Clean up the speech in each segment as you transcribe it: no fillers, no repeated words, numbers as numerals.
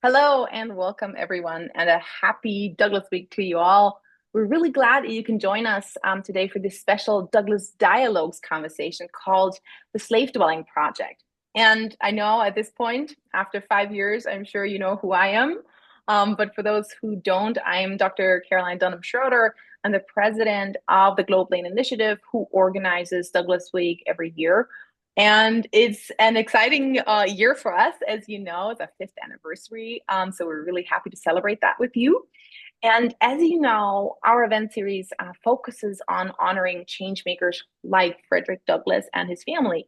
Hello and welcome, everyone, and a happy Douglas Week to you all. We're really glad that you can join us today for this special Douglas Dialogues conversation called the Slave Dwelling Project. And I know at this point, after 5 years, I'm sure you know who I am. But for those who don't, I'm Dr. Caroline Dunham Schroeder. I'm the president of the Globe Lane Initiative, who organizes Douglas Week every year. And it's an exciting year for us. As you know, it's our fifth anniversary. So we're really happy to celebrate that with you. And as you know, our event series focuses on honoring change makers like Frederick Douglass and his family,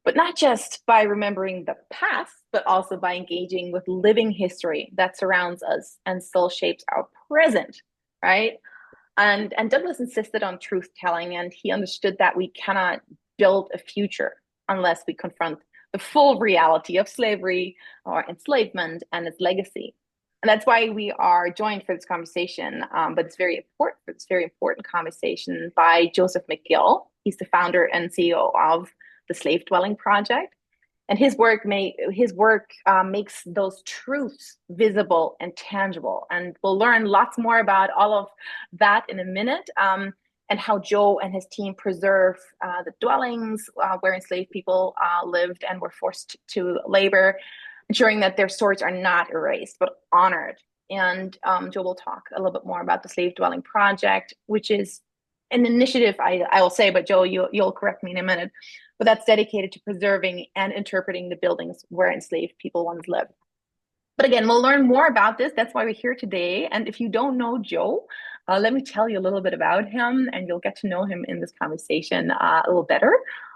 but not just by remembering the past, but also by engaging with living history that surrounds us and still shapes our present, right? And Douglas insisted on truth telling, and he understood that we cannot build a future unless we confront the full reality of slavery or enslavement and its legacy. And that's why we are joined for this conversation. But it's very important for this very important conversation by Joseph McGill. He's the founder and CEO of the Slave Dwelling Project, and his work makes those truths visible and tangible. And we'll learn lots more about all of that in a minute, and how Joe and his team preserve the dwellings where enslaved people lived and were forced to labor, ensuring that their stories are not erased but honored. And Joe will talk a little bit more about the Slave Dwelling Project, which is an initiative, I will say, but Joe, you'll correct me in a minute, but that's dedicated to preserving and interpreting the buildings where enslaved people once lived. But again, we'll learn more about this. That's why we're here today. And if you don't know Joe, let me tell you a little bit about him, and you'll get to know him in this conversation a little better.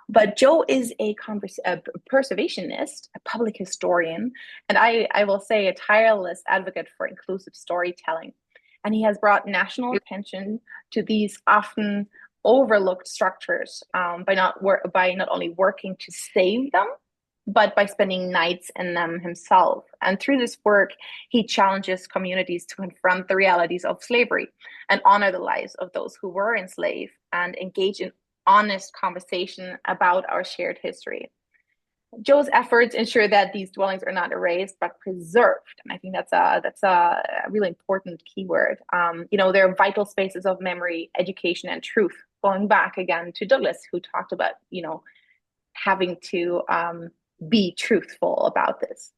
But Joe is a preservationist, a public historian, and I will say a tireless advocate for inclusive storytelling. And he has brought national attention to these often overlooked structures by not only working to save them, but by spending nights in them himself. And through this work, he challenges communities to confront the realities of slavery and honor the lives of those who were enslaved and engage in honest conversation about our shared history. Joe's efforts ensure that these dwellings are not erased but preserved, and I think that's a really important keyword. They're vital spaces of memory, education, and truth. Going back again to Douglas, who talked about having to be truthful about this.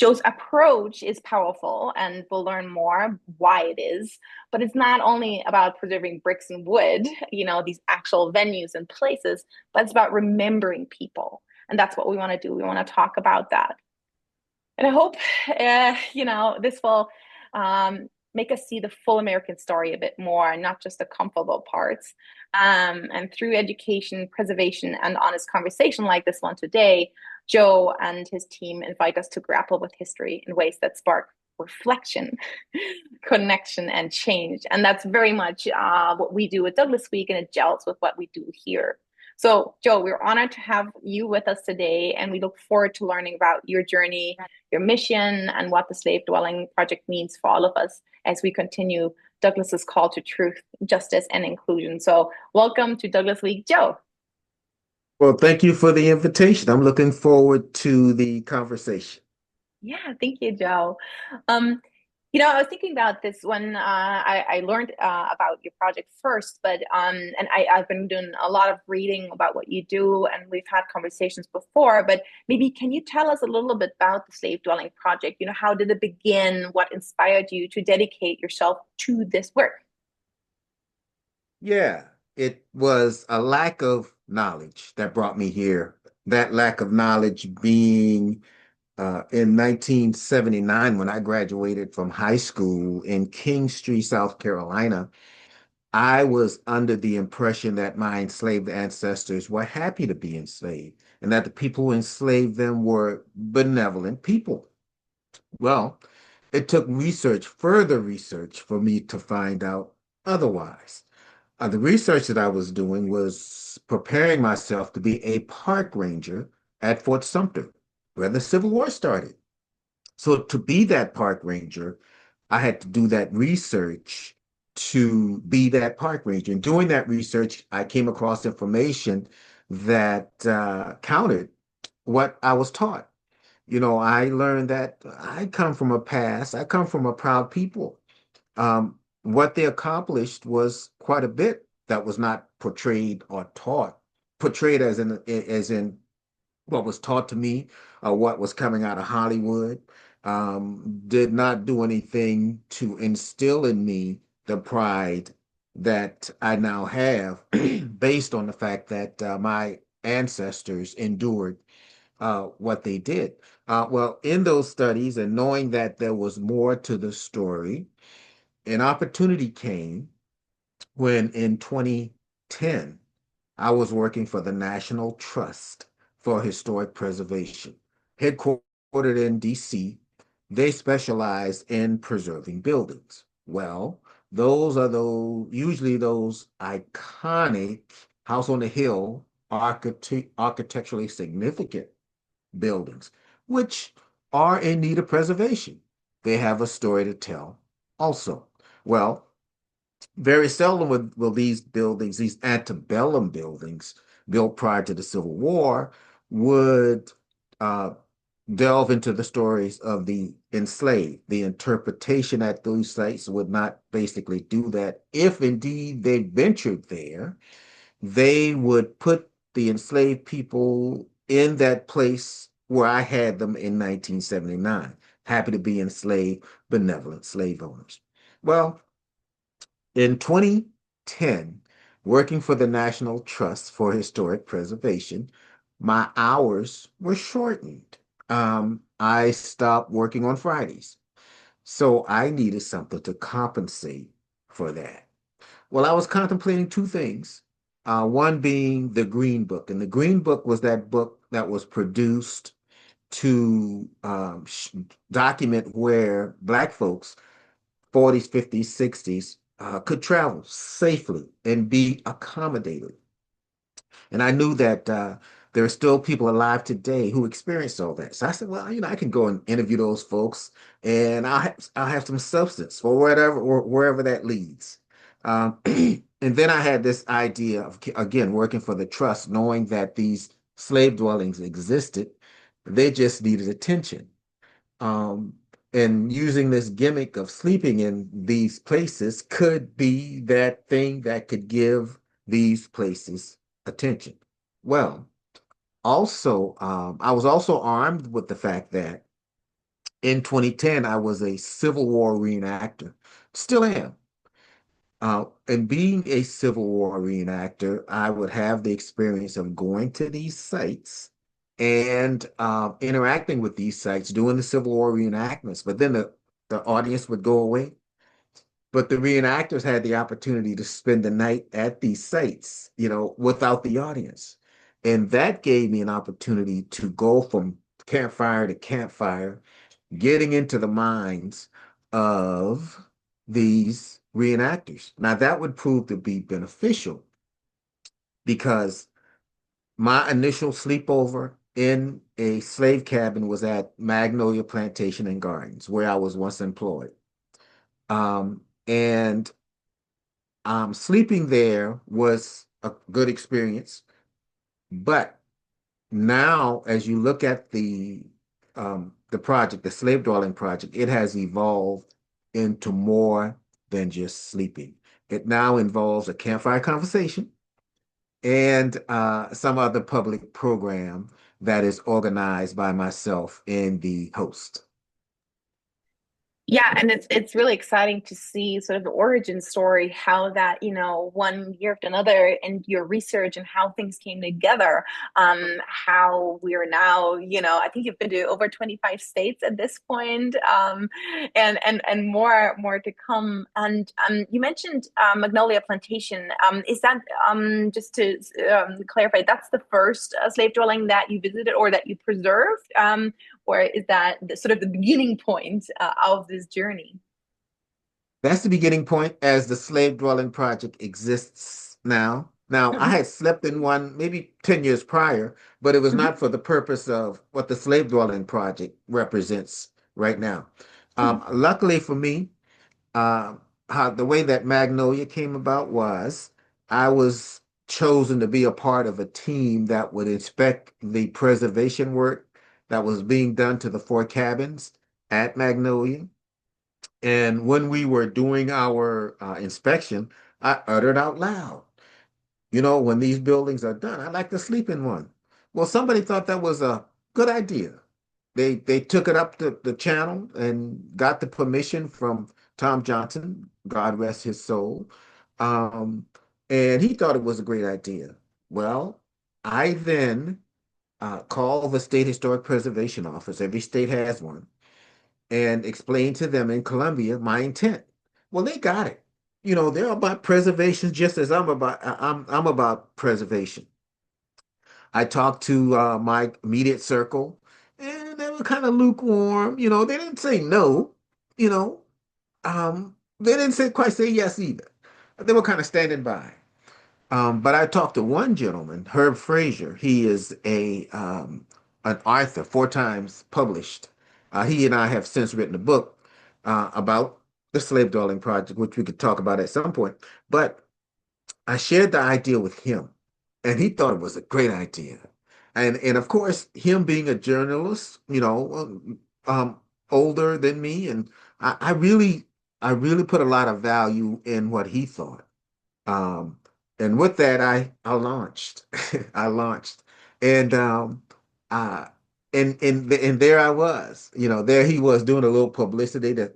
Joe's approach is powerful, and we'll learn more why it is. But it's not only about preserving bricks and wood, these actual venues and places, but it's about remembering people. And that's what we want to do. We want to talk about that. And I hope, this will make us see the full American story a bit more, not just the comfortable parts. And through education, preservation, and honest conversation like this one today, Joe and his team invite us to grapple with history in ways that spark reflection, connection, and change. And that's very much what we do with Douglas Week, and it gels with what we do here. So, Joe, we're honored to have you with us today, and we look forward to learning about your journey, your mission, and what the Slave Dwelling Project means for all of us as we continue Douglas's call to truth, justice, and inclusion. So, welcome to Douglas Week, Joe. Well, thank you for the invitation. I'm looking forward to the conversation. Yeah, thank you, Joe. Um, I was thinking about this when I learned about your project first, but and I've been doing a lot of reading about what you do, and we've had conversations before. But maybe can you tell us a little bit about the Slave Dwelling Project? How did it begin? What inspired you to dedicate yourself to this work? Yeah, it was a lack of knowledge that brought me here. That lack of knowledge being in 1979 when I graduated from high school in Kingstree, South Carolina. I was under the impression that my enslaved ancestors were happy to be enslaved and that the people who enslaved them were benevolent people. Well, it took research, further research, for me to find out otherwise. The research that I was doing was preparing myself to be a park ranger at Fort Sumter, where the Civil War started. So to be that park ranger, I had to do that research to be that park ranger. And doing that research, I came across information that countered what I was taught. I learned that I come from a past, I come from a proud people. What they accomplished was quite a bit that was not portrayed or taught, portrayed as in what was taught to me, what was coming out of Hollywood, did not do anything to instill in me the pride that I now have based on the fact that my ancestors endured what they did. Well, in those studies and knowing that there was more to the story, an opportunity came when in 2010, I was working for the National Trust for Historic Preservation, headquartered in DC. They specialize in preserving buildings. Well, those are usually those iconic house on the hill, architecturally significant buildings, which are in need of preservation. They have a story to tell also. Well, very seldom will these buildings, these antebellum buildings built prior to the Civil War, would uh, delve into the stories of the enslaved. The interpretation at those sites would not basically do that. If indeed they ventured there, they would put the enslaved people in that place where I had them in 1979. Happy to be enslaved, benevolent slave owners. Well, in 2010, working for the National Trust for Historic Preservation, my hours were shortened. I stopped working on Fridays. So I needed something to compensate for that. Well, I was contemplating two things. One being the Green Book. And the Green Book was that book that was produced to document where Black folks 40s, 50s, 60s, could travel safely and be accommodated. And I knew that there are still people alive today who experienced all that. So I said, well, I can go and interview those folks, and I'll have some substance for whatever or wherever that leads. And then I had this idea of again working for the trust, knowing that these slave dwellings existed, they just needed attention. Um, and using this gimmick of sleeping in these places could be that thing that could give these places attention. Well, also, I was also armed with the fact that in 2010, I was a Civil War reenactor, still am. And being a Civil War reenactor, I would have the experience of going to these sites and interacting with these sites, doing the Civil War reenactments. But then the audience would go away. But the reenactors had the opportunity to spend the night at these sites, without the audience. And that gave me an opportunity to go from campfire to campfire, getting into the minds of these reenactors. Now, that would prove to be beneficial because my initial sleepover in a slave cabin was at Magnolia Plantation and Gardens, where I was once employed. And sleeping there was a good experience. But now, as you look at the project, the slave dwelling project, it has evolved into more than just sleeping. It now involves a campfire conversation and some other public program that is organized by myself and the host. Yeah, and it's really exciting to see sort of the origin story, how that, one year after another and your research and how things came together, how we are now, I think you've been to over 25 states at this point, and more to come. And you mentioned Magnolia Plantation. Is that just to clarify, that's the first slave dwelling that you visited or that you preserved? Or is that sort of the beginning point of this journey? That's the beginning point as the slave dwelling project exists now. Now, I Mhm, had slept in one maybe 10 years prior, but it was mhm, not for the purpose of what the slave dwelling project represents right now. mhm. Luckily for me, uh, how the way that Magnolia came about was I was chosen to be a part of a team that would inspect the preservation work that was being done to the four cabins at Magnolia. And when we were doing our inspection, I uttered out loud, when these buildings are done, I'd like to sleep in one. Well, somebody thought that was a good idea. They took it up the channel and got the permission from Tom Johnson, God rest his soul. Um, and he thought it was a great idea. Well, I then called the State Historic Preservation Office. Every state has one, and explained to them in Columbia my intent. Well, they got it. They're about preservation just as I'm about preservation. I talked to my immediate circle, and they were kind of lukewarm. They didn't say no. You know, they didn't quite say yes either. They were kind of standing by. But I talked to one gentleman, Herb Frazier. He is an author, four times published. He and I have since written a book about the slave dwelling project, which we could talk about at some point. But I shared the idea with him, and he thought it was a great idea. And of course, him being a journalist, older than me, and I really put a lot of value in what he thought. Um, and with that, I launched. I launched, and uh, and there I was. There he was doing a little publicity to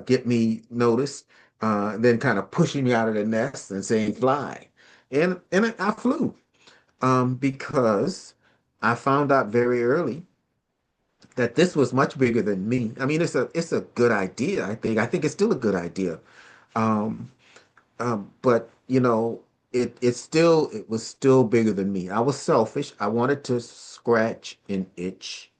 get me noticed, then kind of pushing me out of the nest and saying fly, and I flew, because I found out very early that this was much bigger than me. I mean, it's a good idea. I think it's still a good idea. Um, but it was still bigger than me. I was selfish. I wanted to scratch an itch.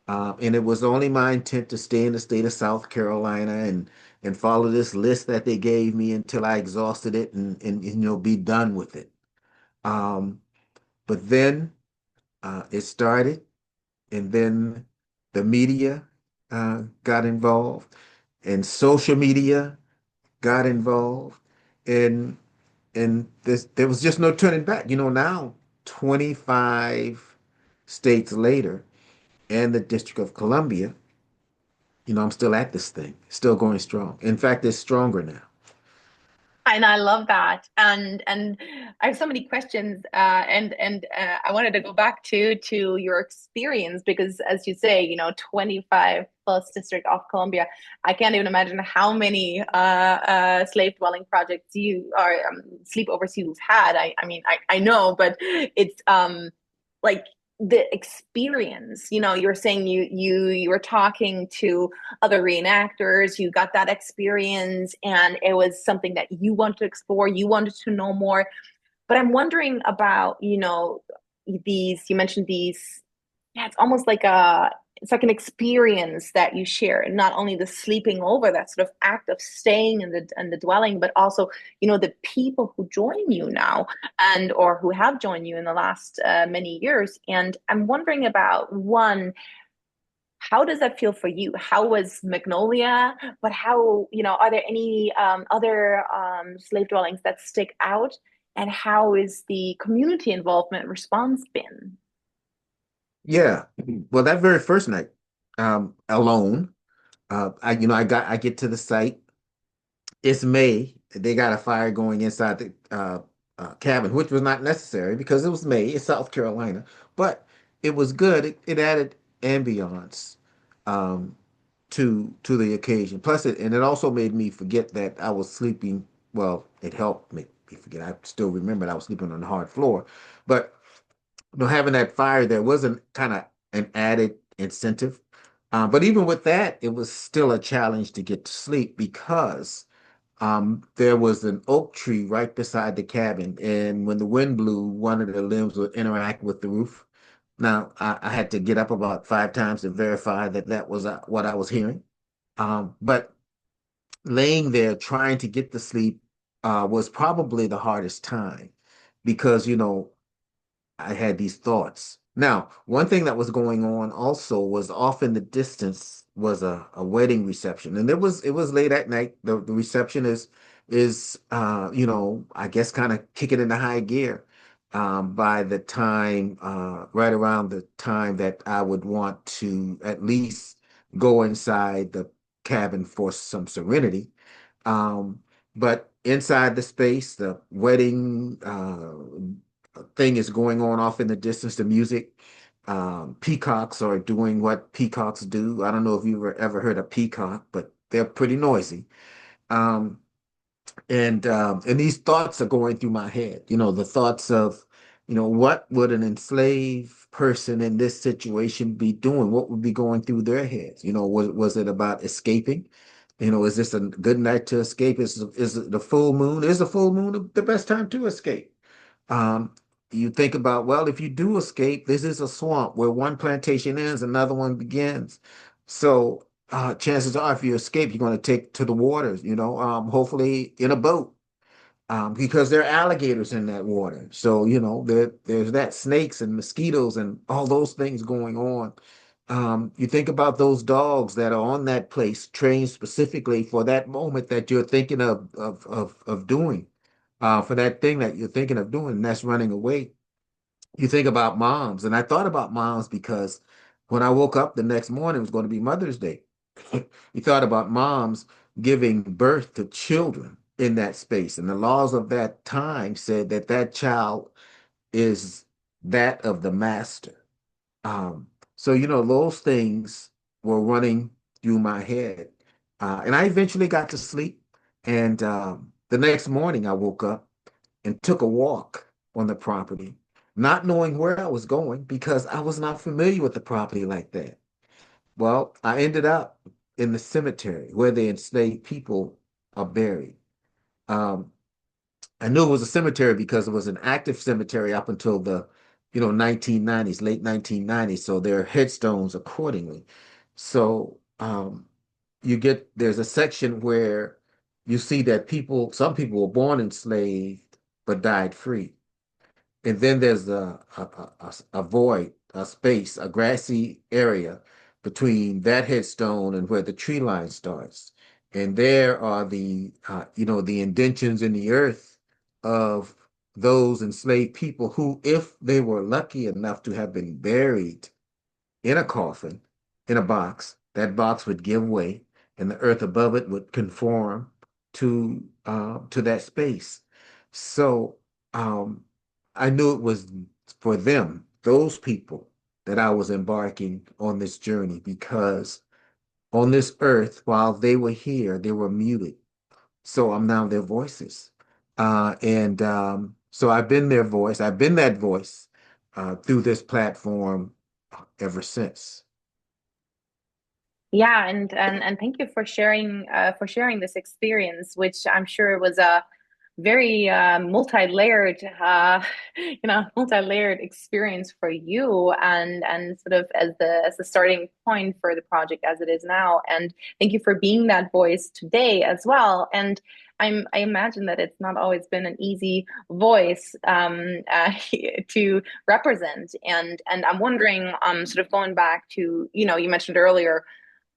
And it was only my intent to stay in the state of South Carolina and follow this list that they gave me until I exhausted it and be done with it. Um, but then it started, and then the media got involved, and social media got involved, and there was just no turning back. Now 25 states later and the District of Columbia, I'm still at this thing, still going strong. In fact, it's stronger now. And I love that. And I have so many questions, and I wanted to go back to your experience because, as you say, 25 plus District of Columbia. I can't even imagine how many slave dwelling projects you or sleepovers you've had. I mean, I know, but it's like the experience. You were saying you were talking to other reenactors, you got that experience, and it was something that you wanted to explore, you wanted to know more. But I'm wondering about, these, you mentioned these, yeah, it's like an experience that you share, not only the sleeping over, that sort of act of staying in the dwelling, but also, the people who join you now and or who have joined you in the last many years. And I'm wondering about one, how does that feel for you? How was Magnolia? But how, are there any other slave dwellings that stick out? And how is the community involvement response been? Yeah. Well, that very first night, alone, I get to the site. It's May. They got a fire going inside the cabin, which was not necessary because it was May. It's South Carolina, but it was good. It added ambiance um, to the occasion. Plus, it also made me forget that I was sleeping. Well, it helped make me forget. I still remembered I was sleeping on the hard floor, but having that fire there wasn't kind of an added incentive. But even with that, it was still a challenge to get to sleep because there was an oak tree right beside the cabin, and when the wind blew, one of the limbs would interact with the roof. Now, I had to get up about 5 times to verify that that was what I was hearing. But laying there trying to get to sleep was probably the hardest time because, I had these thoughts. Now, one thing that was going on also was off in the distance was a wedding reception. And it was late at night. The reception is I guess kind of kicking into high gear. by the time, right around the time that I would want to at least go inside the cabin for some serenity. Um, but inside the space, the wedding thing is going on off in the distance, the music. Peacocks are doing what peacocks do. I don't know if you've ever heard a peacock, but they're pretty noisy. Um, and these thoughts are going through my head, the thoughts of, what would an enslaved person in this situation be doing? What would be going through their heads? Was it about escaping? Is this a good night to escape? Is it the full moon? Is the full moon the best time to escape? Um, you think about, well, if you do escape, this is a swamp where one plantation ends, another one begins. So chances are, if you escape, you're going to take to the waters, hopefully in a boat, because there are alligators in that water. So, there's that snakes and mosquitoes and all those things going on. You think about those dogs that are on that place, trained specifically for that moment that you're thinking of doing, for that thing that you're thinking of doing, and that's running away. You think about moms, and I thought about moms because when I woke up the next morning, it was going to be Mother's Day. You thought about moms giving birth to children in that space, and the laws of that time said that that child is that of the master. Um, so, those things were running through my head. And I eventually got to sleep. And the next morning, I woke up and took a walk on the property, not knowing where I was going because I was not familiar with the property like that. Well, I ended up in the cemetery where the enslaved people are buried. Um, I knew it was a cemetery because it was an active cemetery up until the, 1990s, late 1990s. So there are headstones accordingly. So there's a section where you see that some people were born enslaved but died free. And then there's a void, a space, a grassy area between that headstone and where the tree line starts. And there are the indentions in the earth of those enslaved people who, if they were lucky enough to have been buried in a coffin, in a box, that box would give way, and the earth above it would conform to that space. So I knew it was for them, those people, that I was embarking on this journey because on this earth, while they were here, they were muted. So I'm now their voices. And so I've been their voice. I've been that voice through this platform ever since. Yeah, and thank you for sharing this experience, which I'm sure was a very multi-layered multi-layered experience for you, and sort of as the starting point for the project as it is now. And thank you for being that voice today as well. And I imagine that it's not always been an easy voice to represent. And I'm wondering, sort of going back to, you mentioned earlier,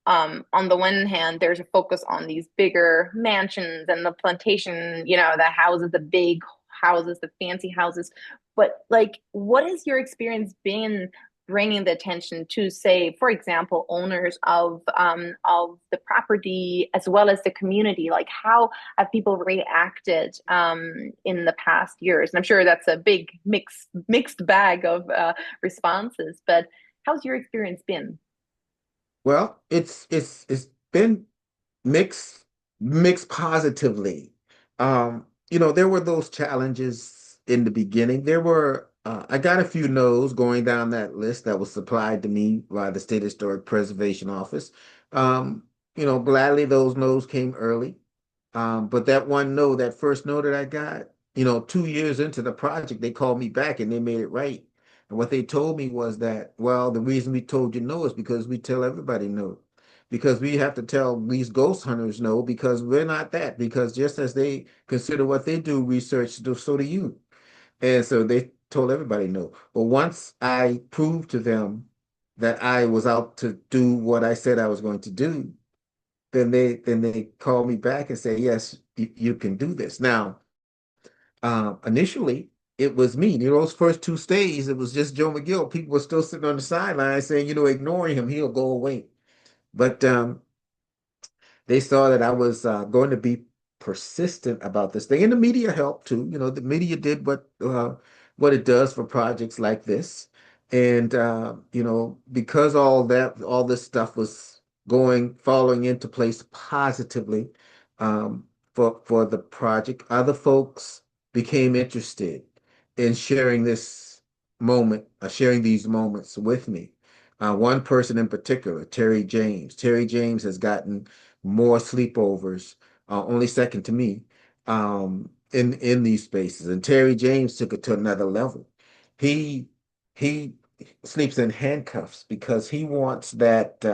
on the one hand, there's a focus on these bigger mansions and the plantation, the houses, the big houses, the fancy houses. But like, what has your experience been bringing the attention to, say, for example, owners of the property as well as the community? Like, how have people reacted in the past years? And I'm sure that's a big mixed bag of responses. But how's your experience been? Well, it's been mixed mixed positively. There were those challenges in the beginning. I got a few no's going down that list that was supplied to me by the State Historic Preservation Office. Um, gladly those no's came early. But that one no, that first no that I got, 2 years into the project, they called me back and they made it right. And what they told me was that, well, the reason we told you no is because we tell everybody no. Because we have to tell these ghost hunters no, because we're not that. Because just as they consider what they do research, so do you. And so they told everybody no. But once I proved to them that I was out to do what I said I was going to do, then they call me back and say, yes, you can do this. Now, initially, it was me. Those first two stays, it was just Joe McGill. People were still sitting on the sideline saying, ignoring him, he'll go away. But they saw that I was going to be persistent about this thing, and the media helped too. The media did what it does for projects like this, and because all this stuff was falling into place positively um, for the project, other folks became interested in sharing these moments with me. One person in particular, Terry James. Terry James has gotten more sleepovers, only second to me, in these spaces. And Terry James took it to another level. He he sleeps in handcuffs because he wants that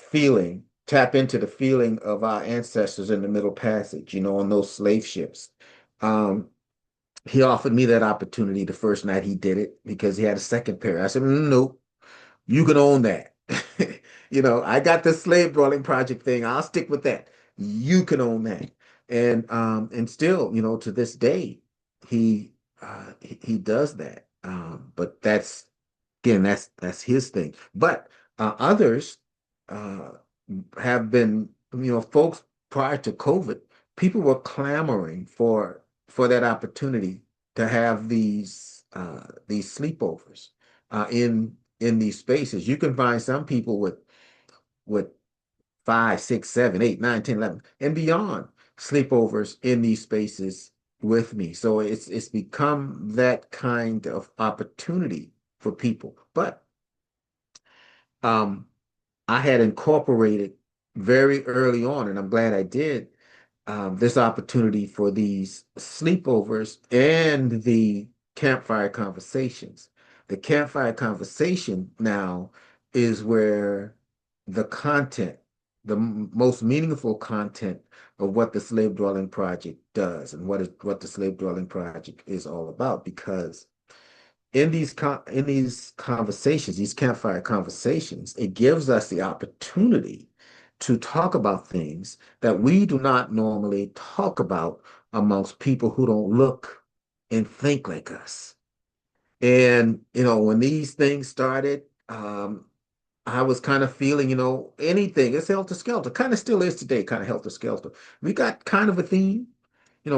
feeling, tap into the feeling of our ancestors in the Middle Passage, on those slave ships. Um, he offered me that opportunity the first night he did it because he had a second pair. I said, no, you can own that. I got the slave dwelling project thing. I'll stick with that. You can own that. And still, to this day, he does that. But that's his thing. But others uh, have been, folks prior to COVID, people were clamoring for that opportunity to have these sleepovers in these spaces. You can find some people with five, six, seven, eight, nine, 10, 11, and beyond sleepovers in these spaces with me. So it's become that kind of opportunity for people. But um, I had incorporated very early on, and I'm glad I did, this opportunity for these sleepovers and the campfire conversations. The campfire conversation now is where the content, most meaningful content of what the Slave Dwelling Project does and what the Slave Dwelling Project is all about. Because in these conversations, these campfire conversations, it gives us the opportunity to talk about things that we do not normally talk about amongst people who don't look and think like us. And when these things started, I was kind of feeling, anything, it's helter skelter, kind of still is today, kind of helter skelter. We got kind of a theme,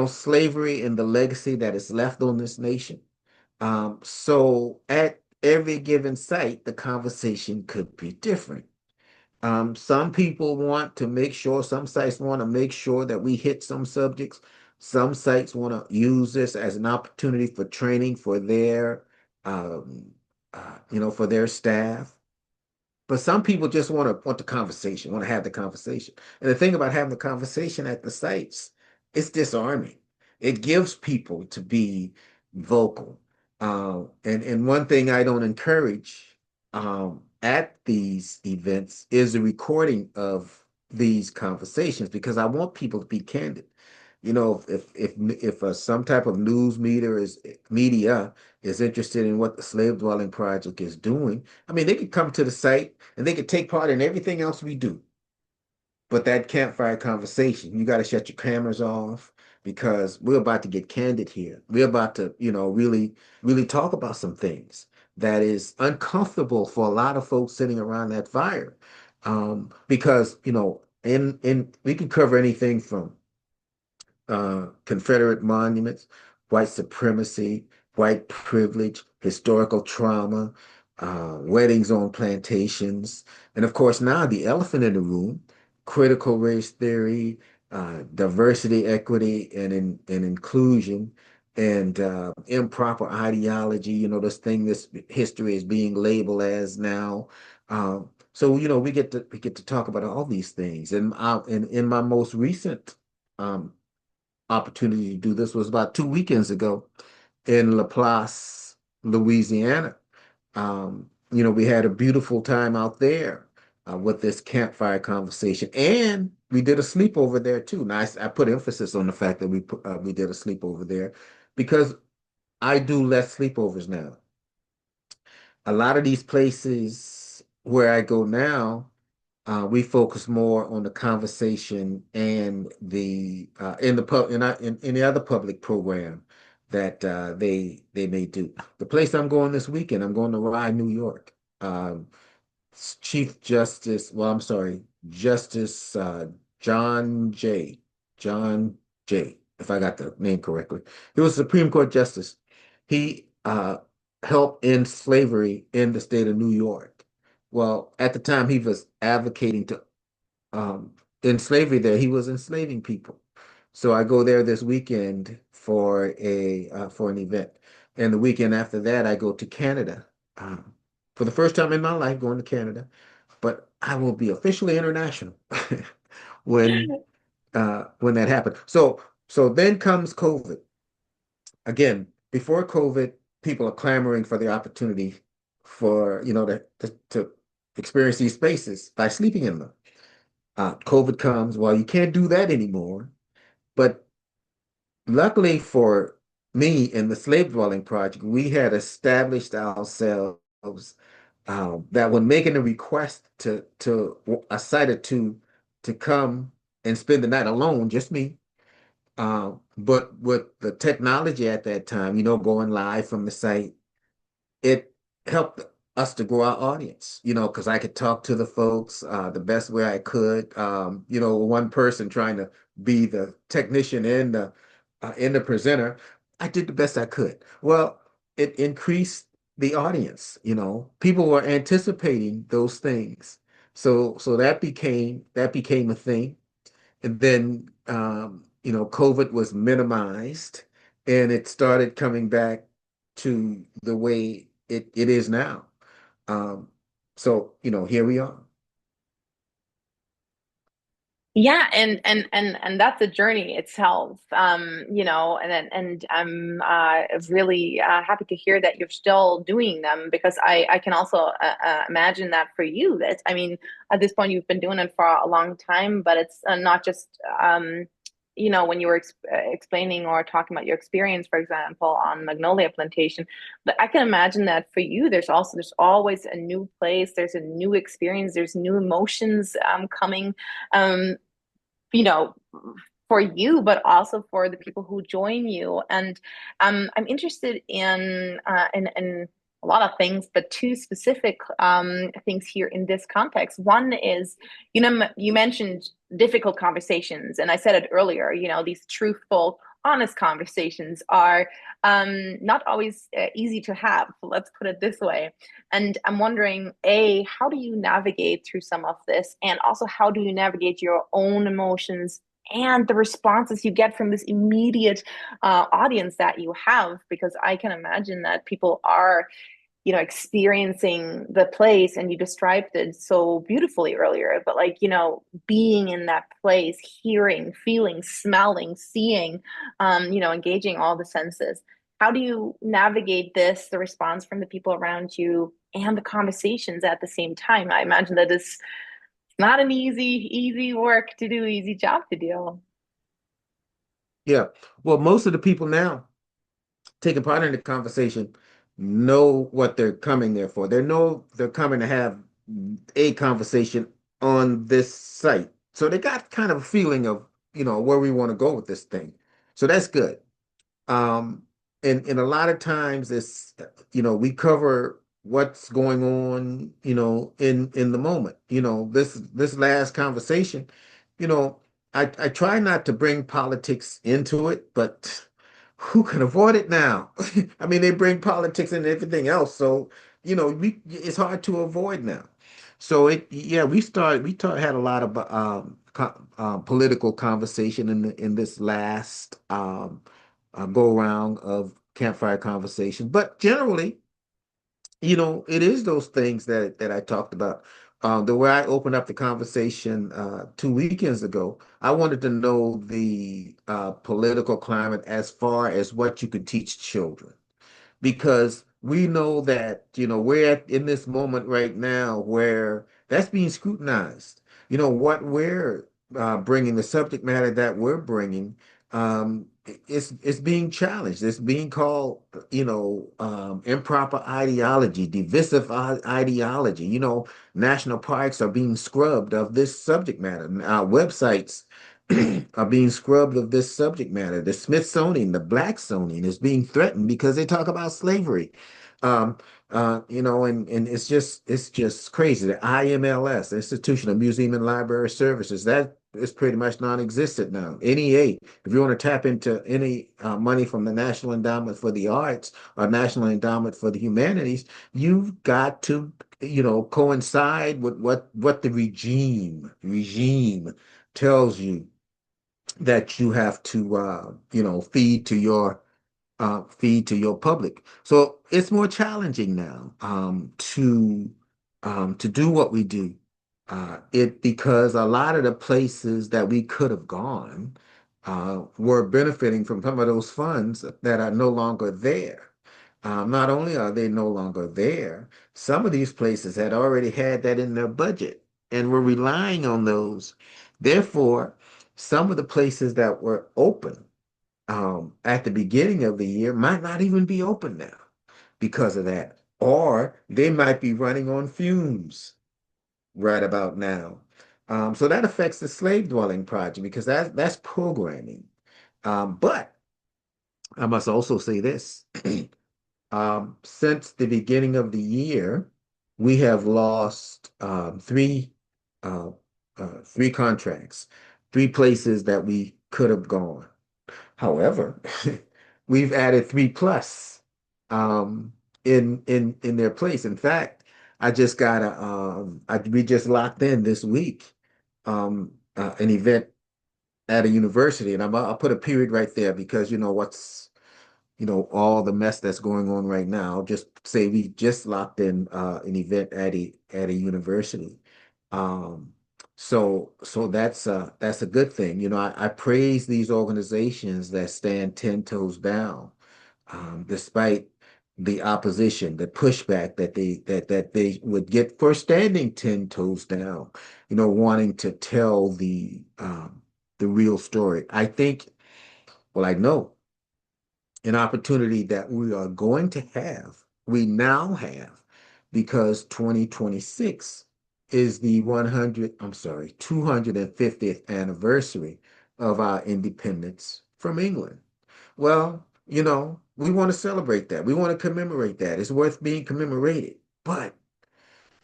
slavery and the legacy that is left on this nation. So at every given site, the conversation could be different. Some people want to make sure, some sites want to make sure that we hit some subjects. Some sites want to use this as an opportunity for training um, for their staff. But some people just want the conversation, want to have the conversation. And the thing about having the conversation at the sites, it's disarming. It gives people to be vocal. And one thing I don't encourage at these events is the recording of these conversations because I want people to be candid. If some type of media is interested in what the Slave Dwelling Project is doing, I mean, they could come to the site and they could take part in everything else we do. But that campfire conversation, you got to shut your cameras off because we're about to get candid here. We're about to, really, really talk about some things that is uncomfortable for a lot of folks sitting around that fire. Because, in we can cover anything from Confederate monuments, white supremacy, white privilege, historical trauma, weddings on plantations, and of course, now the elephant in the room, critical race theory, diversity, equity, and inclusion, and improper ideology, this thing this history is being labeled as now. So, we get to talk about all these things. And in my most recent um, opportunity to do this was about 2 weekends ago in Laplace, Louisiana. We had a beautiful time out there with this campfire conversation, and we did a sleepover there too. Now, I put emphasis on the fact that we did a sleepover there because I do less sleepovers now. A lot of these places where I go now, we focus more on the conversation and the in the pub in the other public program that they may do. The place I'm going this weekend, I'm going to Rye, New York. Um, Chief Justice, well, I'm sorry, Justice John J. John J. If I got the name correctly, he was Supreme Court Justice. He helped end slavery in the state of New York. Well, at the time, he was advocating to in slavery there, he was enslaving people. So I go there this weekend for an event, and the weekend after that, I go to Canada for the first time in my life going to Canada. But I will be officially international when when that happened. So then comes COVID. Again, before COVID, people are clamoring for the opportunity for to experience these spaces by sleeping in them. COVID comes, well, you can't do that anymore. But luckily for me in the slave dwelling project, we had established ourselves that when making a request to a site or two to come and spend the night alone, just me. But with the technology at that time, going live from the site, it helped us to grow our audience, because I could talk to the folks the best way I could. One person trying to be the technician and the presenter, I did the best I could. Well, it increased the audience, people were anticipating those things. So that became a thing. And then COVID was minimized and it started coming back to the way it is now. Um, so here we are. Yeah, and that's a journey itself. And I'm really happy to hear that you're still doing them, because I can also imagine that for you, that I mean, at this point you've been doing it for a long time, but it's not just when you were explaining or talking about your experience, for example, on Magnolia Plantation. But I can imagine that for you, there's always a new place, there's a new experience, there's new emotions coming. Um, you know, for you, but also for the people who join you. And I'm interested in a lot of things, but two specific things here in this context. One is, you mentioned difficult conversations, and I said it earlier. These truthful, honest conversations are not always easy to have. Let's put it this way. And I'm wondering, A, how do you navigate through some of this? And also, how do you navigate your own emotions and the responses you get from this immediate audience that you have? Because I can imagine that people are, experiencing the place, and you described it so beautifully earlier, but like, being in that place, hearing, feeling, smelling, seeing, engaging all the senses. How do you navigate this, the response from the people around you and the conversations at the same time? I imagine that it's not an easy work to do, easy job to do. Yeah. Well, most of the people now taking part in the conversation know what they're coming there for. They know they're coming to have a conversation on this site. So they got kind of a feeling of, where we want to go with this thing. So that's good. Um, and a lot of times it's, we cover what's going on, in the moment. This last conversation, you know, I try not to bring politics into it, but who can avoid it now? I mean, they bring politics and everything else, so it's hard to avoid now. So yeah, had a lot of political conversation in this last go around of campfire conversation. But generally, it is those things that I talked about. The way I opened up the conversation 2 weekends ago, I wanted to know the political climate as far as what you could teach children, because we know that we're in this moment right now where that's being scrutinized. What we're bringing, the subject matter that we're bringing, it's being challenged. It's being called improper ideology, divisive ideology. National parks are being scrubbed of this subject matter. Websites are being scrubbed of this subject matter. The Smithsonian, the Blacksonian, is being threatened because they talk about slavery. Um, and it's just crazy. The IMLS, Institution of Museum and Library Services, that is pretty much non-existent now. NEA, if you want to tap into any money from the National Endowment for the Arts or National Endowment for the Humanities, you've got to, coincide with what the regime tells you that you have to feed to your public. So it's more challenging now to do what we do. It because a lot of the places that we could have gone were benefiting from some of those funds that are no longer there. Not only are they no longer there, some of these places had already had that in their budget and were relying on those. Therefore, some of the places that were open at the beginning of the year might not even be open now because of that. Or they might be running on fumes right about now. So that affects the slave dwelling project because that's programming. But I must also say this. Since the beginning of the year, we have lost uh, three contracts, three places that we could have gone. However, we've added three plus in their place. In fact, we just locked in this week an event at a university, and I'll put a period right there because all the mess that's going on right now. Just say we just locked in an event at a university. Um, so that's a good thing. I praise these organizations that stand 10 toes down, despite the opposition, the pushback that they would get for standing 10 toes down, wanting to tell the real story. I know an opportunity that we are going to have, we now have, because 2026 is the 250th anniversary of our independence from England. Well, we want to celebrate that. We want to commemorate that. It's worth being commemorated. But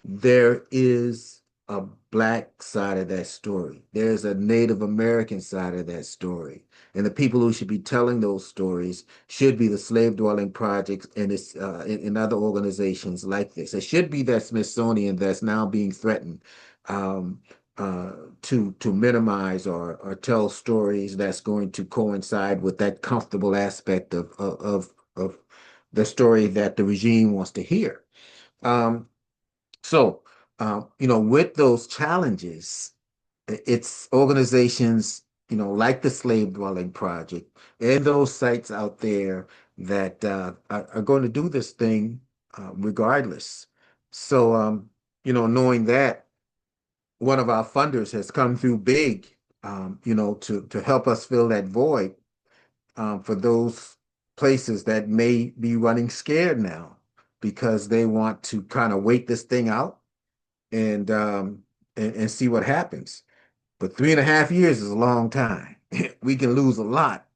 there is a black side of that story. There's a Native American side of that story. And the people who should be telling those stories should be the slave dwelling projects and in other organizations like this. It should be that Smithsonian that's now being threatened um, uh, to minimize or tell stories that's going to coincide with that comfortable aspect of the story that the regime wants to hear. Um, with those challenges, it's organizations, like the Slave Dwelling Project and those sites out there that are going to do this thing regardless. So, knowing that one of our funders has come through big, to help us fill that void for those places that may be running scared now because they want to kind of wait this thing out and see what happens. But 3.5 years is a long time. We can lose a lot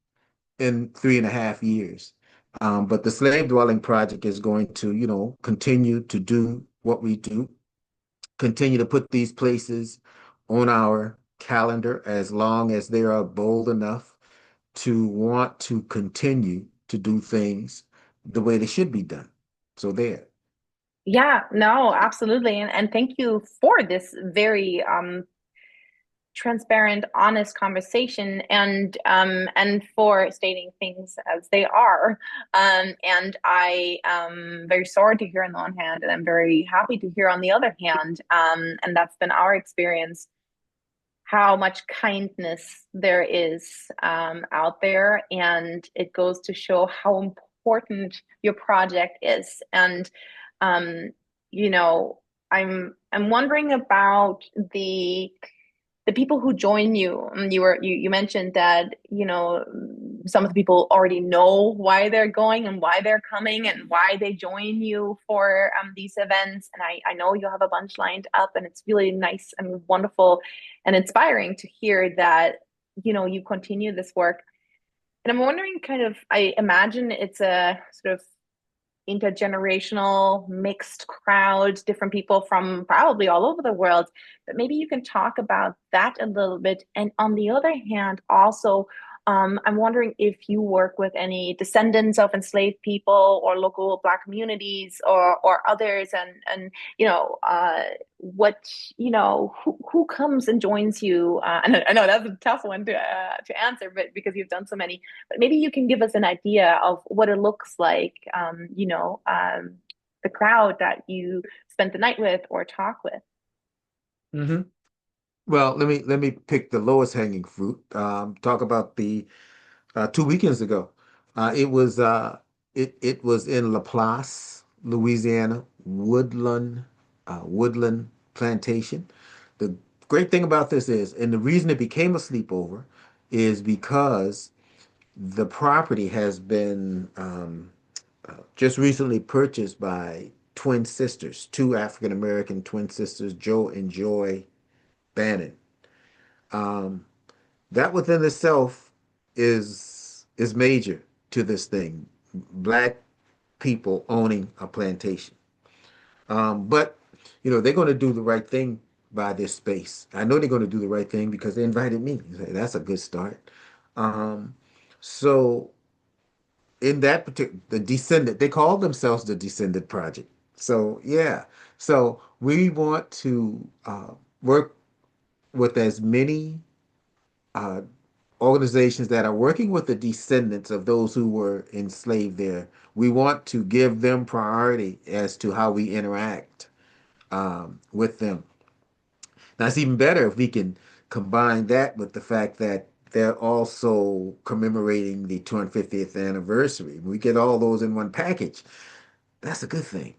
in 3.5 years. But the slave dwelling project is going to, continue to do what we do, continue to put these places on our calendar as long as they are bold enough to want to continue to do things the way they should be done. So there. Yeah, no, absolutely. And thank you for this very transparent, honest conversation and for stating things as they are. And I am very sorry to hear on the one hand, and I'm very happy to hear on the other hand. And that's been our experience, how much kindness there is out there, and it goes to show how important your project is. And um, you know, I'm wondering about the people who join you. You mentioned that some of the people already know why they're going and why they're coming and why they join you for these events. And I know you have a bunch lined up, and it's really nice and wonderful and inspiring to hear that you continue this work. And I'm wondering, kind of, I imagine it's a sort of intergenerational mixed crowd, different people from probably all over the world. But maybe you can talk about that a little bit. And on the other hand, also, I'm wondering if you work with any descendants of enslaved people or local Black communities or others, and what who comes and joins you. And I know that's a tough one to answer, but because you've done so many, but maybe you can give us an idea of what it looks like, the crowd that you spent the night with or talk with. Hmm. Well, let me pick the lowest hanging fruit. Talk about the 2 weekends ago. It was in Laplace, Louisiana, Woodland Plantation. The great thing about this is, and the reason it became a sleepover, is because the property has been just recently purchased by twin sisters, two African American twin sisters, Joe and Joy Bannon. Um, that within itself is major to this thing. Black people owning a plantation. But they're going to do the right thing by this space. I know they're going to do the right thing because they invited me. That's a good start. Um, so in that particular, the Descendant, they call themselves the Descendant Project. So yeah, so we want to work with as many uh, organizations that are working with the descendants of those who were enslaved there. We want to give them priority as to how we interact with them. Now, it's even better if we can combine that with the fact that they're also commemorating the 250th anniversary. We get all those in one package. That's a good thing.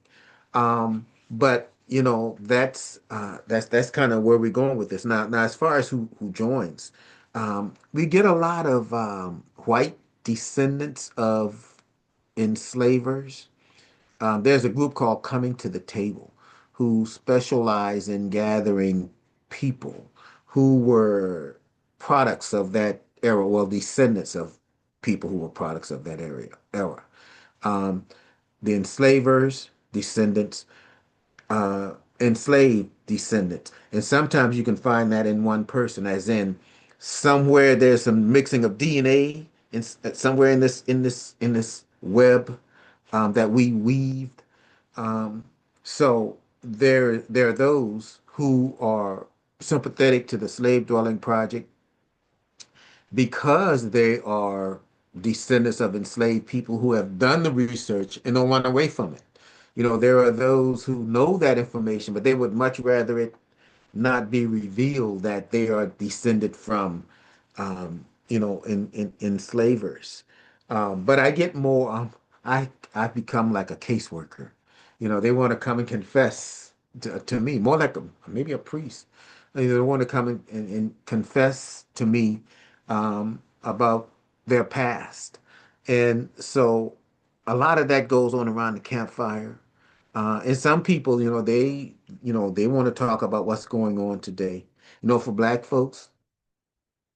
But that's kind of where we're going with this. Now as far as who joins, we get a lot of white descendants of enslavers. There's a group called Coming to the Table who specialize in gathering people who were products of that era, well, descendants of people who were products of that era. Um, the enslavers, descendants, enslaved descendants. And sometimes you can find that in one person, as in somewhere there's some mixing of DNA in, somewhere in this web that we weaved. Um, so there are those who are sympathetic to the slave dwelling project because they are descendants of enslaved people who have done the research and don't run away from it. There are those who know that information, but they would much rather it not be revealed that they are descended from, enslavers. But I get more. I've become like a caseworker. They want to come and confess to me, more like maybe a priest. They want to come and confess to me about their past, and so a lot of that goes on around the campfire. And some people, they want to talk about what's going on today. For Black folks,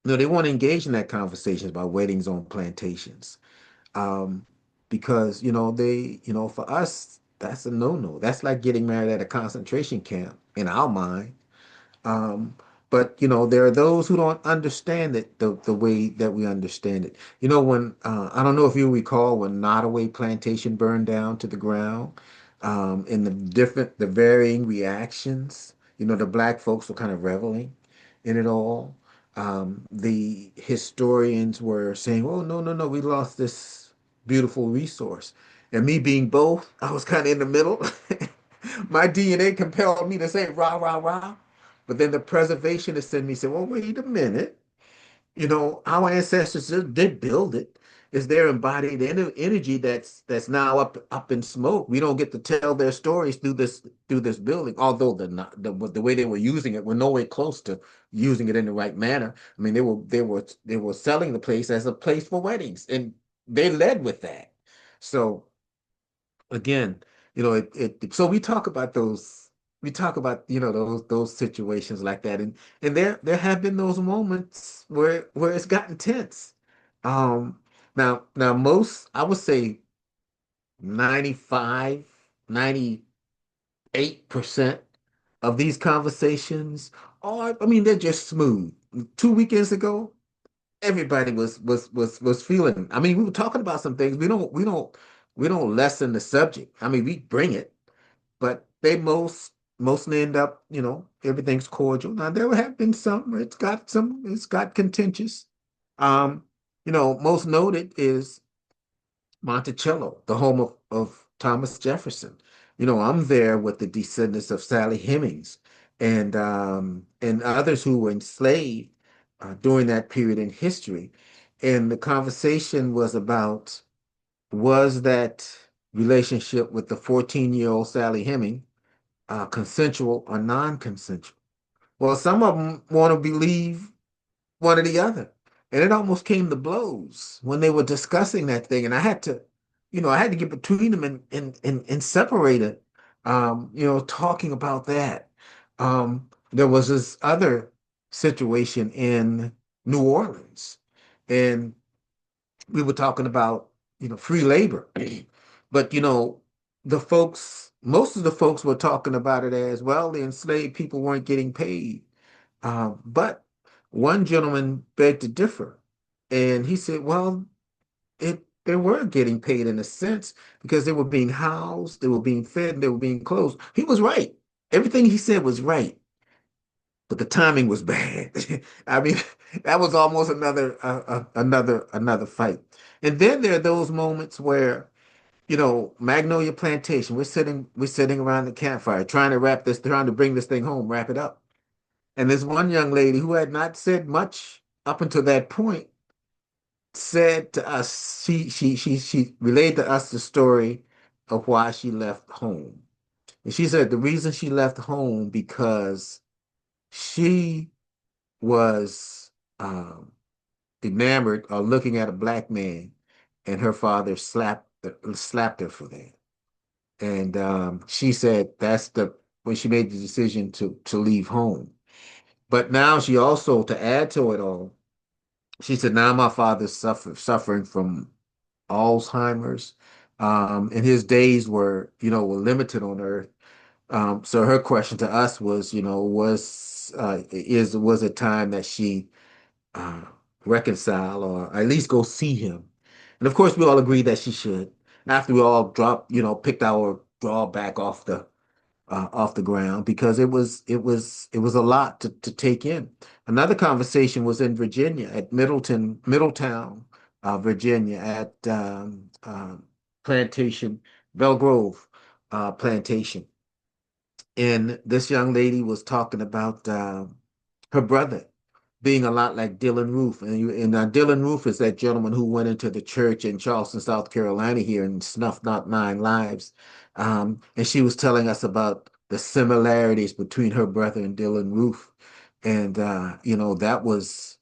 they want to engage in that conversation about weddings on plantations. Um, because, for us, that's a no-no. That's like getting married at a concentration camp in our mind. Um, but there are those who don't understand it the way that we understand it. When I don't know if you recall when Nottoway Plantation burned down to the ground, and the varying reactions. The black folks were kind of reveling in it all. The historians were saying, "Oh, no, no, no, we lost this beautiful resource." And me being both, I was kind of in the middle. My DNA compelled me to say rah, rah, rah. But then the preservationist in me said, well, wait a minute. Our ancestors did build it. It's their embodied energy that's now up in smoke. We don't get to tell their stories through this building, although the way they were using it, we're nowhere close to using it in the right manner. I mean, they were selling the place as a place for weddings, and they led with that. So again, so we talk about those. we talk about, those situations like that, and there have been those moments where it's gotten tense. Um, now most, I would say 95, 98% of these conversations are, I mean, they're just smooth. 2 weekends ago, everybody was feeling. I mean, we were talking about some things. We don't lessen the subject. I mean, we bring it, but they mostly end up, everything's cordial. Now there have been it's got contentious. Um, most noted is Monticello, the home of Thomas Jefferson. I'm there with the descendants of Sally Hemings and others who were enslaved during that period in history. And the conversation was about, was that relationship with the 14-year-old Sally Heming consensual or non-consensual? Well, some of them want to believe one or the other. And it almost came to blows when they were discussing that thing. And I had to get between them and separate it, talking about that. There was this other situation in New Orleans, and we were talking about, free labor. But, most of the folks were talking about it as, well, the enslaved people weren't getting paid. But one gentleman begged to differ. And he said, well, they were getting paid in a sense because they were being housed, they were being fed, and they were being clothed. He was right. Everything he said was right, but the timing was bad. I mean, that was almost another fight. And then there are those moments where, Magnolia Plantation, we're sitting around the campfire trying to bring this thing home, wrap it up. And this one young lady who had not said much up until that point said to us, she relayed to us the story of why she left home. And she said the reason she left home because she was enamored or looking at a black man, and her father slapped her for that. And she said that's the when she made the decision to leave home. But now she also, to add to it all, she said, now my father's suffering from Alzheimer's, and his days were limited on earth. So her question to us was, was it time that she uh, reconcile or at least go see him? And of course, we all agreed that she should. After we all picked our drawback off the ground, because it was a lot to take in. Another conversation was in Virginia at Middletown, Virginia at Plantation, Belle Grove Plantation. And this young lady was talking about her brother being a lot like Dylan Roof. And Dylan Roof is that gentleman who went into the church in Charleston, South Carolina here and snuffed out 9 lives. And she was telling us about the similarities between her brother and Dylan Roof. And that was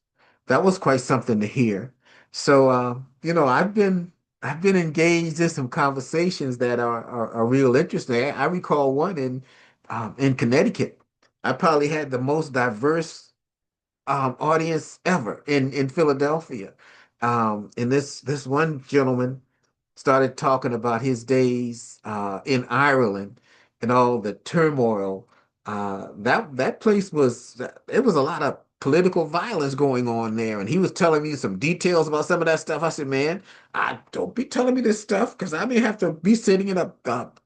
quite something to hear. So I've been engaged in some conversations that are real interesting. I recall one in Connecticut. I probably had the most diverse audience ever in Philadelphia. And this one gentleman started talking about his days in Ireland and all the turmoil. That place it was a lot of political violence going on there, and he was telling me some details about some of that stuff. I said, "Man, I don't be telling me this stuff because I may have to be sitting in a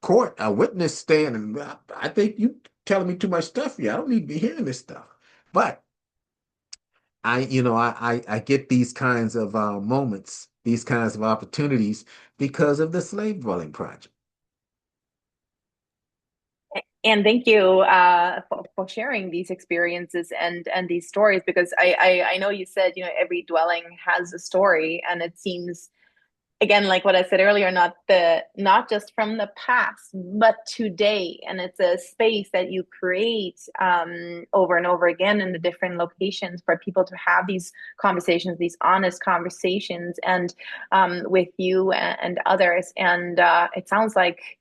court, a witness stand, and I think you telling me too much stuff here. I don't need to be hearing this stuff." But I get these kinds of moments, these kinds of opportunities because of the slave dwelling project. And thank you for sharing these experiences and these stories because I know you said every dwelling has a story and it seems again like what I said earlier not just from the past but today and it's a space that you create over and over again in the different locations for people to have these conversations these honest conversations and with you and others and it sounds like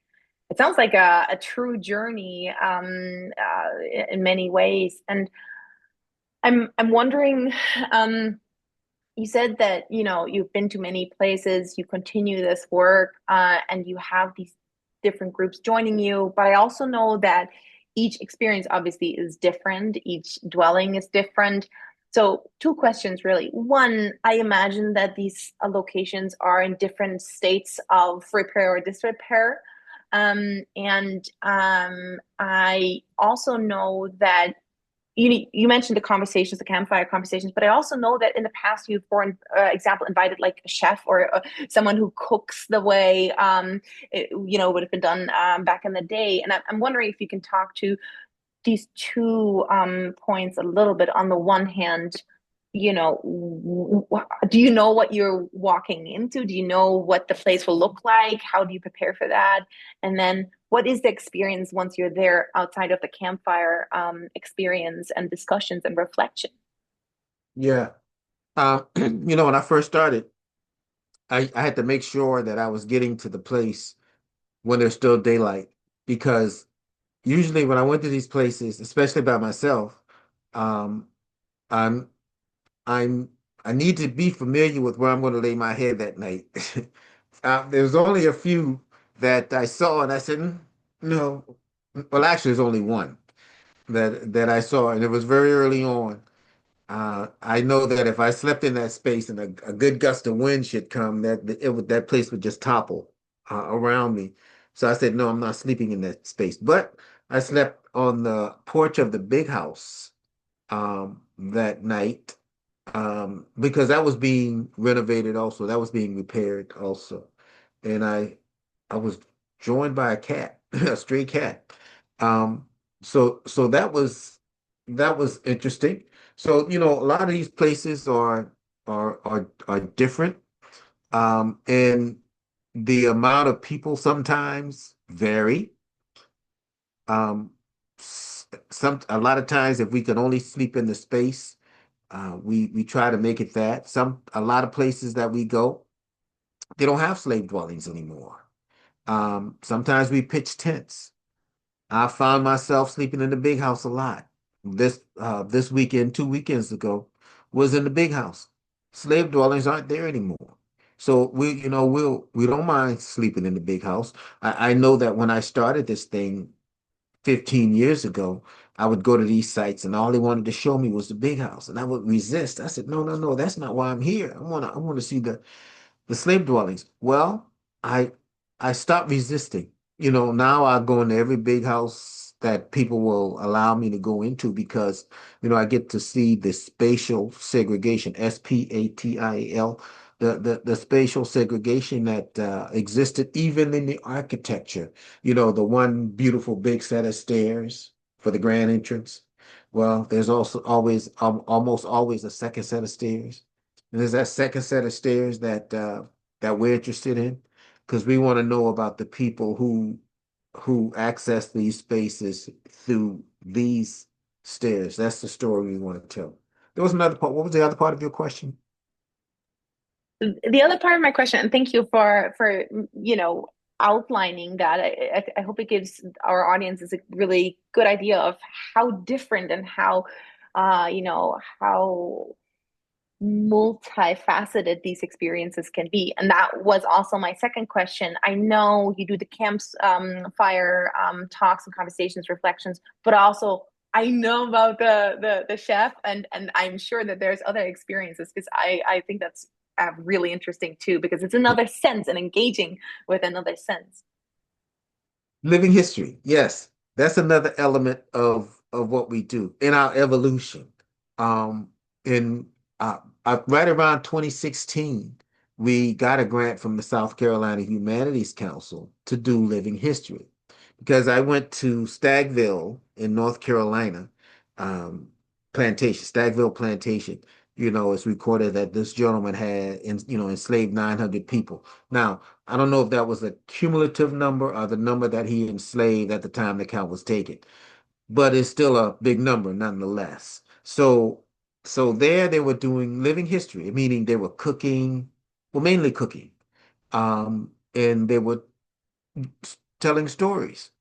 It sounds like a true journey in many ways. And I'm wondering, um, you said that, you've been to many places, you continue this work, and you have these different groups joining you. But I also know that each experience obviously is different, each dwelling is different. So, two questions really. One, I imagine that these locations are in different states of repair or disrepair. And I also know that you mentioned the conversations, the campfire conversations, but I also know that in the past you've, for example, invited like a chef or someone who cooks the way it would have been done back in the day. And I'm wondering if you can talk to these two points a little bit. On the one hand, do you know what you're walking into? Do you know what the place will look like? How do you prepare for that? And then what is the experience once you're there outside of the campfire experience and discussions and reflection? Yeah. When I first started, I had to make sure that I was getting to the place when there's still daylight because usually when I went to these places, especially by myself, um, I'm I'm I need to be familiar with where I'm going to lay my head that night. There's only a few that I saw, and I said, No." Well, actually, there's only one that I saw, and it was very early on. I know that if I slept in that space and a good gust of wind should come, that place would just topple around me. So I said, no, I'm not sleeping in that space. But I slept on the porch of the big house that night because that was being renovated also. That was being repaired also. And I was joined by a cat, a stray cat. Um, so that was interesting. So, a lot of these places are different. And the amount of people sometimes vary. A lot of times if we can only sleep in the space, we try to make it that. A lot of places that we go, they don't have slave dwellings anymore. Sometimes we pitch tents. I found myself sleeping in the big house a lot. This weekend, 2 weekends ago, was in the big house. Slave dwellings aren't there anymore. So we don't mind sleeping in the big house. I know that when I started this thing 15 years ago, I would go to these sites and all they wanted to show me was the big house. And I would resist. I said, no, no, no, that's not why I'm here. I want to see the slave dwellings. Well, I I stopped resisting. Now I go into every big house that people will allow me to go into because, I get to see the spatial segregation, SPATIAL, the spatial segregation that existed even in the architecture. The one beautiful big set of stairs for the grand entrance. Well, there's also almost always a second set of stairs. And there's that second set of stairs that we're interested in because we want to know about the people who access these spaces through these stairs. That's the story we want to tell. There was another part. What was the other part of your question? The other part of my question, and thank you for outlining that. I hope it gives our audiences a really good idea of how different and how multifaceted these experiences can be. And that was also my second question. I know you do the camps fire talks and conversations, reflections, but also I know about the chef, and I'm sure that there's other experiences because I think that's really interesting too, because it's another sense and engaging with another sense. Living history. Yes, that's another element of what we do in our evolution. In right around 2016, we got a grant from the South Carolina Humanities Council to do living history because I went to Stagville in North Carolina, um, Stagville Plantation. It's recorded that this gentleman had, enslaved 900 people. Now, I don't know if that was a cumulative number or the number that he enslaved at the time the count was taken, but it's still a big number nonetheless. So there they were doing living history, meaning they were cooking, well, mainly cooking. And they would telling stories.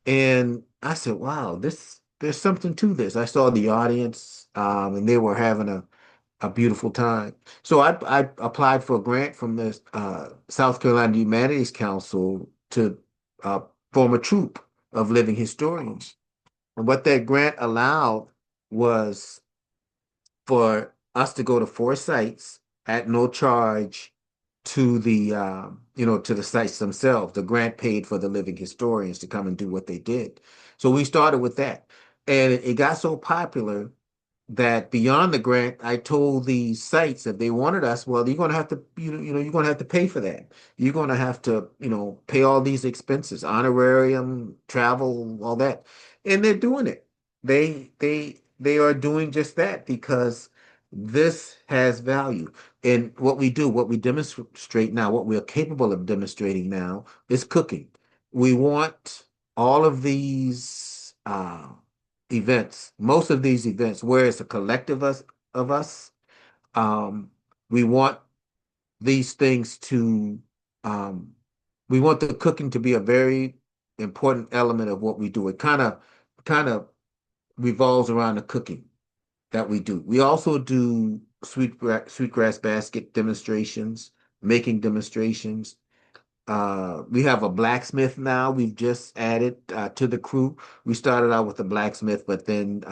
And I said, wow, there's something to this. I saw the audience, and they were having a beautiful time. So I applied for a grant from the South Carolina Humanities Council to uh, form a troupe of living historians. And what that grant allowed was for us to go to four sites at no charge to the to the sites themselves. The grant paid for the living historians to come and do what they did. So we started with that. And it got so popular that beyond the grant, I told these sites if they wanted us, well, you're going to have to, you're going to have to pay for that. You're going to have to, pay all these expenses, honorarium, travel, all that. And they're doing it. They are doing just that because this has value. And what we do, what we demonstrate now, what we are capable of demonstrating now is cooking. We want all of these events, most of these events, where it's a collective of us, um, we want these things to, um, we want the cooking to be a very important element of what we do. It kind of revolves around the cooking that we do. We also do sweetgrass basket demonstrations, making demonstrations. We have a blacksmith now. We've just added to the crew. We started out with a blacksmith, but then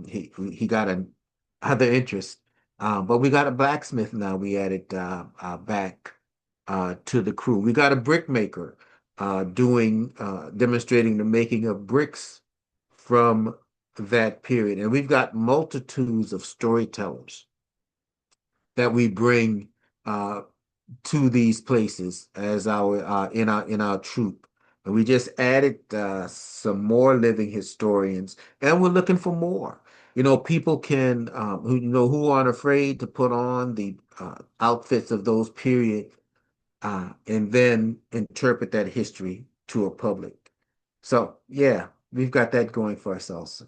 he got an other interest. But we got a blacksmith now. We added back to the crew. We got a brick maker doing demonstrating the making of bricks from that period, and we've got multitudes of storytellers that we bring uh, to these places as our in our troop. And we just added some more living historians, and we're looking for more. People can who aren't afraid to put on the outfits of those period and then interpret that history to a public. So yeah, we've got that going for ourselves.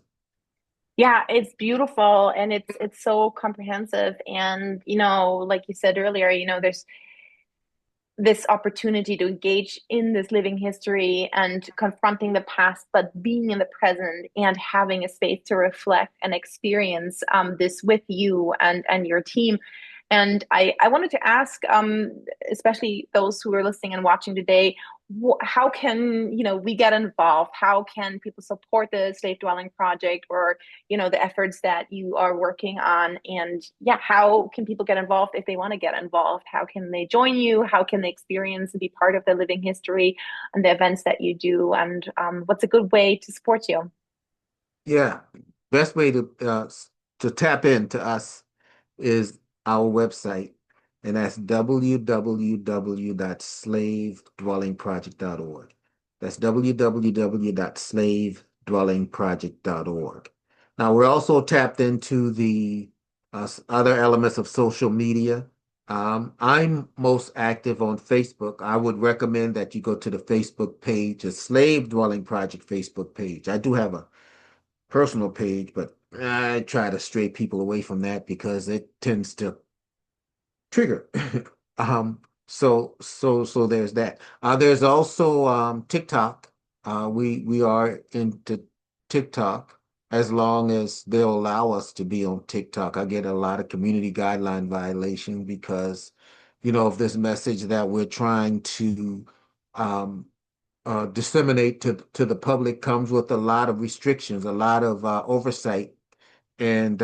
Yeah, it's beautiful and it's so comprehensive. And like you said earlier, there's this opportunity to engage in this living history and confronting the past, but being in the present and having a space to reflect and experience this with you and your team. And I wanted to ask, especially those who are listening and watching today, how can we get involved? How can people support the Slave Dwelling Project, or the efforts that you are working on? And yeah, how can people get involved if they want to get involved? How can they join you? How can they experience and be part of the living history and the events that you do? And what's a good way to support you? Yeah, best way to tap into us is our website, and that's www.slavedwellingproject.org. That's www.slavedwellingproject.org. Now, we're also tapped into the other elements of social media. I'm most active on Facebook. I would recommend that you go to the Facebook page, the Slave Dwelling Project Facebook page. I do have a personal page, but I try to stray people away from that because it tends to trigger. So there's that. There's also TikTok. We are into TikTok as long as they'll allow us to be on TikTok. I get a lot of community guideline violation because, of this message that we're trying to um, disseminate to the public comes with a lot of restrictions, a lot of oversight. And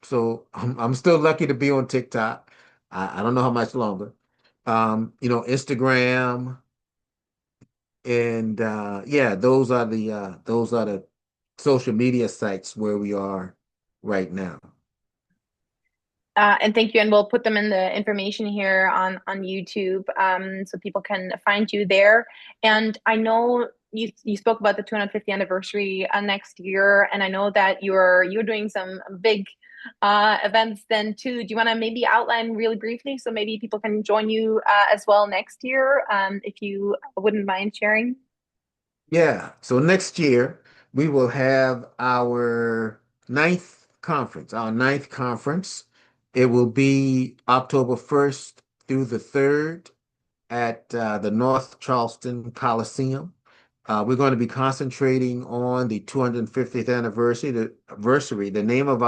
so I'm still lucky to be on TikTok. I don't know how much longer. Instagram and yeah, those are the social media sites where we are right now. And thank you. And we'll put them in the information here on YouTube, so people can find you there. And I know you spoke about the 250th anniversary next year, and I know that you're doing some big events then too. Do you want to maybe outline really briefly so maybe people can join you as well next year, if you wouldn't mind sharing? Yeah. So next year we will have our ninth conference. It will be October 1st through the 3rd at the North Charleston Coliseum. We're going to be concentrating on the 250th anniversary. The name of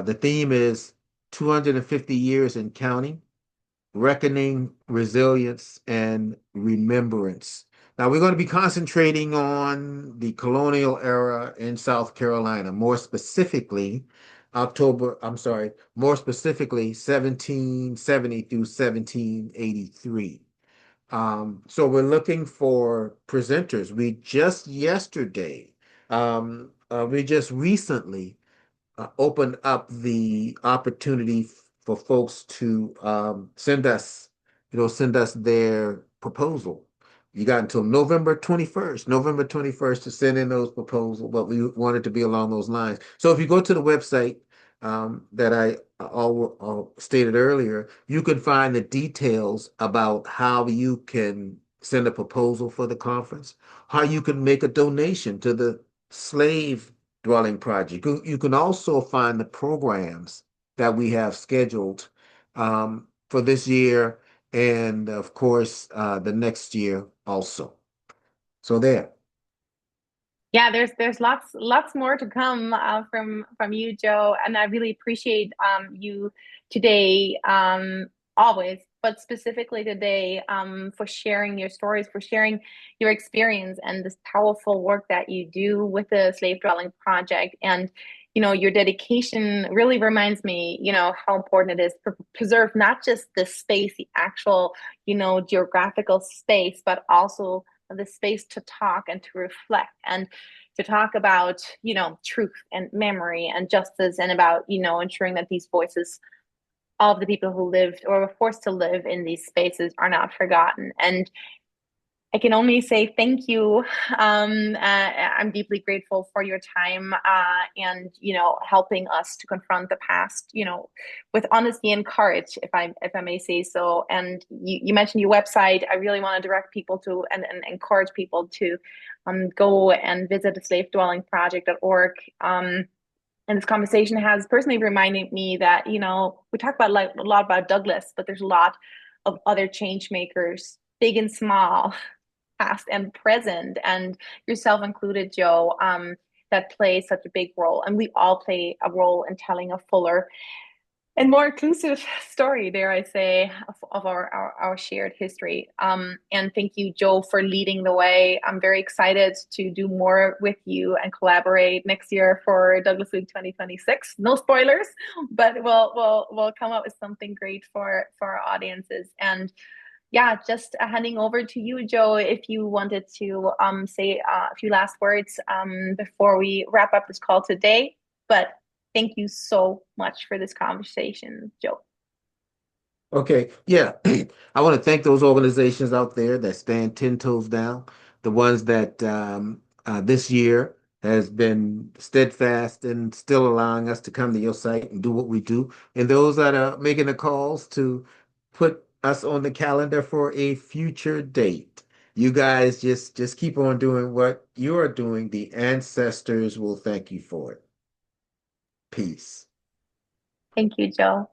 the theme is 250 years and counting, reckoning, resilience, and remembrance. Now, we're going to be concentrating on the colonial era in South Carolina, more specifically 1770 through 1783. So we're looking for presenters. We just recently opened up the opportunity for folks to send us their proposal. You got until November 21st to send in those proposals, but we wanted to be along those lines. So if you go to the website that I stated earlier, you can find the details about how you can send a proposal for the conference, how you can make a donation to the slave dwelling project. You can also find the programs that we have scheduled for this year and, of course, the next year also. So there. Yeah, there's lots more to come from you, Joe, and I really appreciate you today, always, but specifically today, for sharing your stories, for sharing your experience and this powerful work that you do with the Slave Dwelling Project. And your dedication really reminds me, how important it is to preserve not just the space, the actual, geographical space, but also the space to talk and to reflect and to talk about, truth and memory and justice, and about, ensuring that these voices of the people who lived or were forced to live in these spaces are not forgotten. And I can only say thank you. I'm deeply grateful for your time, and helping us to confront the past, with honesty and courage, if I may say so. And you mentioned your website. I really want to direct people to and encourage people to go and visit the slavedwellingproject.org. And this conversation has personally reminded me that we talk about like a lot about Douglas, but there's a lot of other change makers, big and small, past and present, and yourself included, Joe, that play such a big role. And we all play a role in telling a fuller and more inclusive story, dare I say, of our shared history. And thank you, Joe, for leading the way. I'm very excited to do more with you and collaborate next year for Douglas Week 2026. No spoilers, but we'll come up with something great for our audiences. And yeah, just handing over to you, Joe, if you wanted to say a few last words before we wrap up this call today. But thank you so much for this conversation, Joe. Okay, yeah. I want to thank those organizations out there that stand 10 toes down, the ones that this year has been steadfast and still allowing us to come to your site and do what we do, and those that are making the calls to put us on the calendar for a future date. You guys just keep on doing what you are doing. The ancestors will thank you for it. Peace. Thank you, Joe.